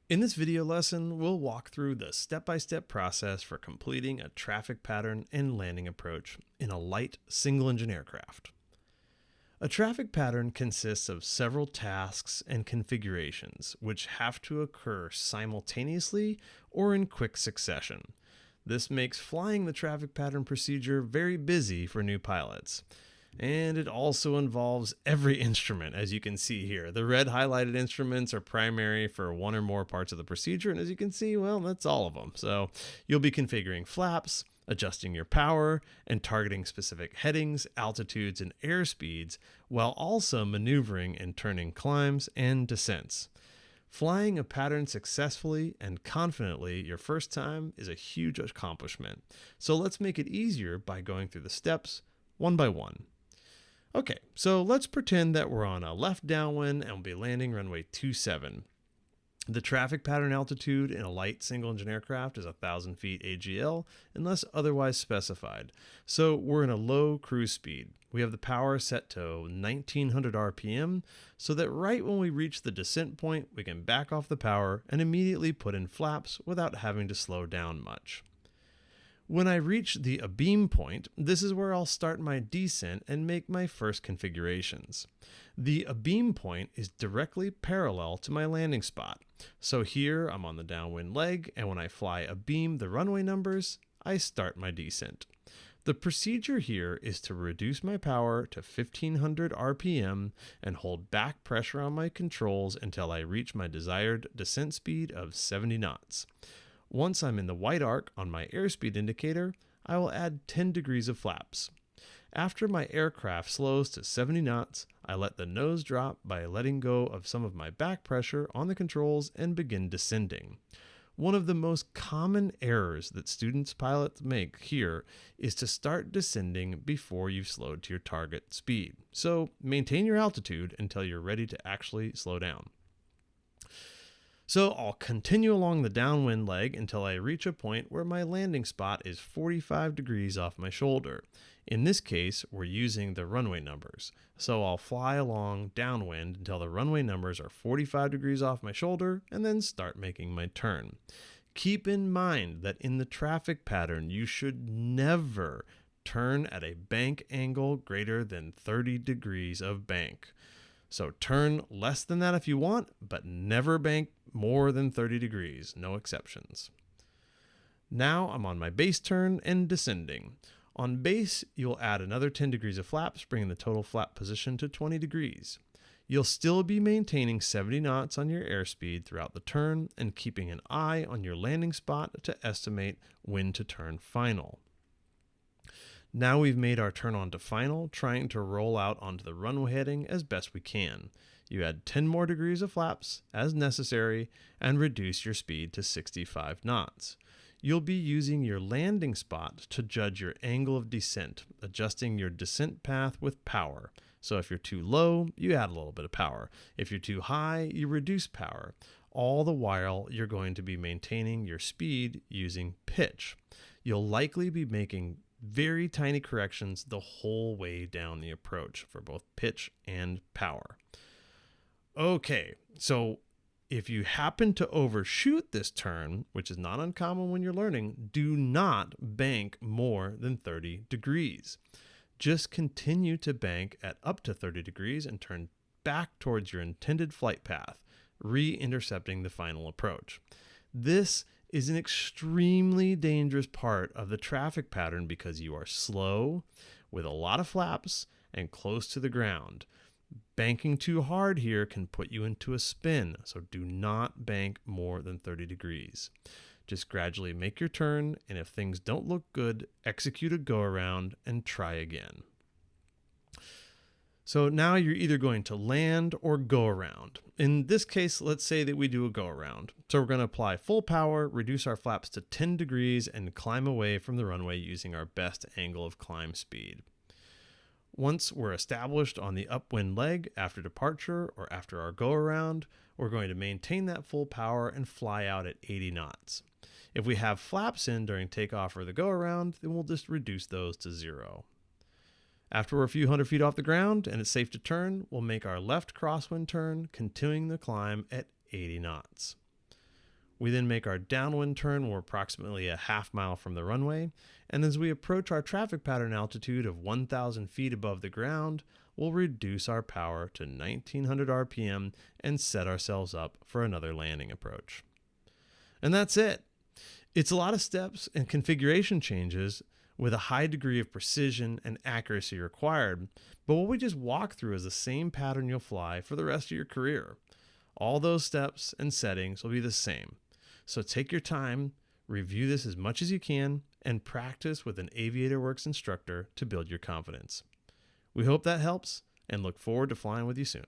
In this video lesson, we'll walk through the step-by-step process for completing a traffic pattern and landing approach in a light single-engine aircraft. A traffic pattern consists of several tasks and configurations which have to occur simultaneously or in quick succession. This makes flying the traffic pattern procedure very busy for new pilots. And it also involves every instrument, as you can see here. The red highlighted instruments are primary for one or more parts of the procedure, and as you can see, well, that's all of them. So you'll be configuring flaps, adjusting your power, and targeting specific headings, altitudes, and airspeeds, while also maneuvering and turning climbs and descents. Flying a pattern successfully and confidently your first time is a huge accomplishment. So let's make it easier by going through the steps one by one. Okay, so let's pretend that we're on a left downwind and we'll be landing runway 27. The traffic pattern altitude in a light single-engine aircraft is 1,000 feet AGL unless otherwise specified. So we're in a low cruise speed. We have the power set to 1900 RPM so that right when we reach the descent point, we can back off the power and immediately put in flaps without having to slow down much. When I reach the abeam point, this is where I'll start my descent and make my first configurations. The abeam point is directly parallel to my landing spot. So here I'm on the downwind leg, and when I fly abeam the runway numbers, I start my descent. The procedure here is to reduce my power to 1500 RPM and hold back pressure on my controls until I reach my desired descent speed of 70 knots. Once I'm in the white arc on my airspeed indicator, I will add 10 degrees of flaps. After my aircraft slows to 70 knots, I let the nose drop by letting go of some of my back pressure on the controls and begin descending. One of the most common errors that pilots make here is to start descending before you've slowed to your target speed. So maintain your altitude until you're ready to actually slow down. So I'll continue along the downwind leg until I reach a point where my landing spot is 45 degrees off my shoulder. In this case, we're using the runway numbers. So I'll fly along downwind until the runway numbers are 45 degrees off my shoulder and then start making my turn. Keep in mind that in the traffic pattern, you should never turn at a bank angle greater than 30 degrees of bank. So turn less than that if you want, but never bank more than 30 degrees, no exceptions. Now I'm on my base turn and descending. On base, you'll add another 10 degrees of flaps, bringing the total flap position to 20 degrees. You'll still be maintaining 70 knots on your airspeed throughout the turn and keeping an eye on your landing spot to estimate when to turn final. Now we've made our turn on to final, trying to roll out onto the runway heading as best we can. You add 10 more degrees of flaps as necessary and reduce your speed to 65 knots. You'll be using your landing spot to judge your angle of descent, adjusting your descent path with power. So if you're too low, you add a little bit of power. If you're too high, you reduce power. All the while, you're going to be maintaining your speed using pitch. You'll likely be making very tiny corrections the whole way down the approach for both pitch and power. Okay, so if you happen to overshoot this turn, which is not uncommon when you're learning, do not bank more than 30 degrees. Just continue to bank at up to 30 degrees and turn back towards your intended flight path, re-intercepting the final approach. This is an extremely dangerous part of the traffic pattern because you are slow, with a lot of flaps, and close to the ground. Banking too hard here can put you into a spin, so do not bank more than 30 degrees. Just gradually make your turn, and if things don't look good, execute a go-around and try again. So now you're either going to land or go around. In this case, let's say that we do a go around. So we're going to apply full power, reduce our flaps to 10 degrees, and climb away from the runway using our best angle of climb speed. Once we're established on the upwind leg after departure or after our go around, we're going to maintain that full power and fly out at 80 knots. If we have flaps in during takeoff or the go around, then we'll just reduce those to 0. After we're a few hundred feet off the ground and it's safe to turn, we'll make our left crosswind turn, continuing the climb at 80 knots. We then make our downwind turn when we're approximately a half mile from the runway, and as we approach our traffic pattern altitude of 1,000 feet above the ground, we'll reduce our power to 1900 RPM and set ourselves up for another landing approach. And that's it. It's a lot of steps and configuration changes with a high degree of precision and accuracy required, but what we just walked through is the same pattern you'll fly for the rest of your career. All those steps and settings will be the same. So take your time, review this as much as you can, and practice with an AviatorWorks instructor to build your confidence. We hope that helps and look forward to flying with you soon.